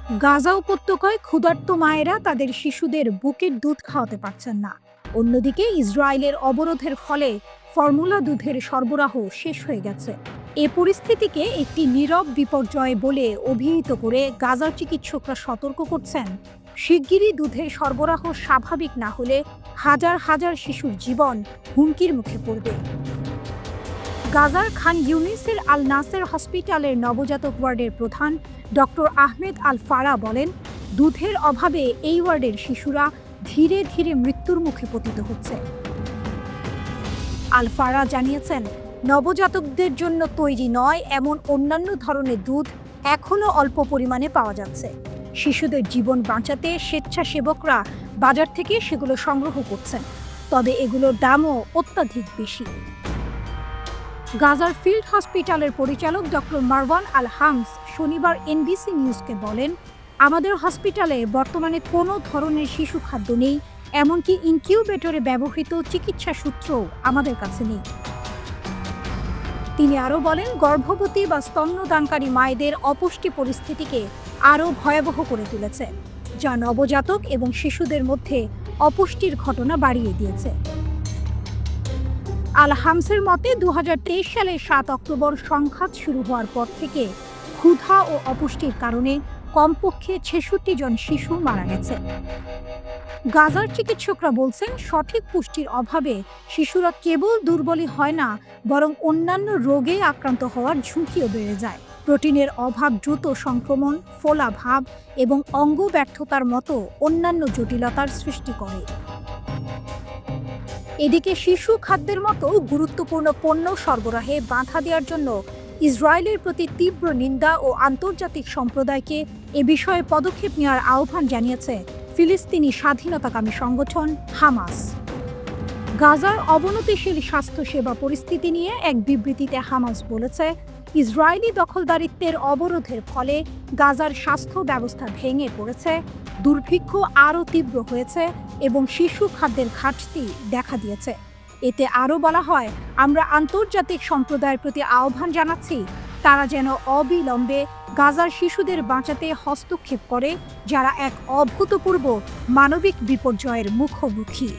গাজা উপত্যকায় ক্ষুধার্ত মায়েরা তাদের শিশুদের বুকের দুধ খাওয়াতে পারছেন না। অন্যদিকে ইসরায়েলের অবরোধের ফলে ফর্মুলা দুধের সরবরাহ শেষ হয়ে গেছে। এ পরিস্থিতিকে একটি নীরব বিপর্যয় বলে অভিহিত করে গাজার চিকিৎসকরা সতর্ক করছেন, শিগগিরই দুধের সরবরাহ স্বাভাবিক না হলে হাজার হাজার শিশুর জীবন হুমকির মুখে পড়বে। গাজার খান ইউনিসের আল নাসের হসপিটালের নবজাতক ওয়ার্ডের প্রধান ডক্টর আহমেদ আল ফারা বলেন, দুধের অভাবে এই ওয়ার্ডের শিশুরা ধীরে ধীরে মৃত্যুর মুখে পতিত হচ্ছে। আল ফারা জানিয়েছেন, নবজাতকদের জন্য তৈরি নয় এমন অন্যান্য ধরনের দুধ এখনও অল্প পরিমাণে পাওয়া যাচ্ছে। শিশুদের জীবন বাঁচাতে স্বেচ্ছাসেবকরা বাজার থেকে সেগুলো সংগ্রহ করছেন, তবে এগুলোর দামও অত্যাধিক বেশি। গাজার ফিল্ড হসপিটালের পরিচালক ডক্টর মারওয়ান আল হামস শনিবার এনবিসি নিউজকে বলেন, আমাদের হসপিটালে বর্তমানে কোনো ধরনের শিশু খাদ্য নেই, এমনকি ইনকিউবেটরে ব্যবহৃত চিকিৎসা সূত্রও আমাদের কাছে নেই। তিনি আরও বলেন, গর্ভবতী বা স্তন্যদানকারী মায়েদের অপুষ্টি পরিস্থিতিকে আরও ভয়াবহ করে তুলেছে, যা নবজাতক এবং শিশুদের মধ্যে অপুষ্টির ঘটনা বাড়িয়ে দিয়েছে। আল হামসের মতে 2023 সালের 7 অক্টোবর সংঘাত শুরু হওয়ার পর থেকে ক্ষুধা ও অপুষ্টির কারণে কমপক্ষে 66 জন শিশু মারা গেছে। গাজার চিকিৎসকরা বলছেন, সঠিক পুষ্টির অভাবে শিশুরা কেবল দুর্বলই হয় না, বরং অন্যান্য রোগে আক্রান্ত হওয়ার ঝুঁকিও বেড়ে যায়। প্রোটিনের অভাব দ্রুত সংক্রমণ, ফোলা ভাব এবং অঙ্গ ব্যর্থতার মতো অন্যান্য জটিলতার সৃষ্টি করে। এদিকে শিশু খাদ্যের মতো গুরুত্বপূর্ণ পণ্য সরবরাহে বাধা দেওয়ার জন্য ইসরায়েলের প্রতি তীব্র নিন্দা ও আন্তর্জাতিক সম্প্রদায়কে এ বিষয়ে পদক্ষেপ নেওয়ার আহ্বান জানিয়েছে ফিলিস্তিনি স্বাধীনতাকামী সংগঠন হামাস। গাজার অবনতিশীল স্বাস্থ্যসেবা পরিস্থিতি নিয়ে এক বিবৃতিতে হামাস বলেছে, ইসরায়েলি দখলদারিত্বের অবরোধের ফলে গাজার স্বাস্থ্য ব্যবস্থা ভেঙে পড়েছে, দুর্ভিক্ষ আরও তীব্র হয়েছে এবং শিশু খাদ্যের ঘাটতি দেখা দিয়েছে। এতে আরও বলা হয়, আমরা আন্তর্জাতিক সম্প্রদায়ের প্রতি আহ্বান জানাচ্ছি, তারা যেন অবিলম্বে গাজার শিশুদের বাঁচাতে হস্তক্ষেপ করে, যারা এক অভূতপূর্ব মানবিক বিপর্যয়ের মুখোমুখি।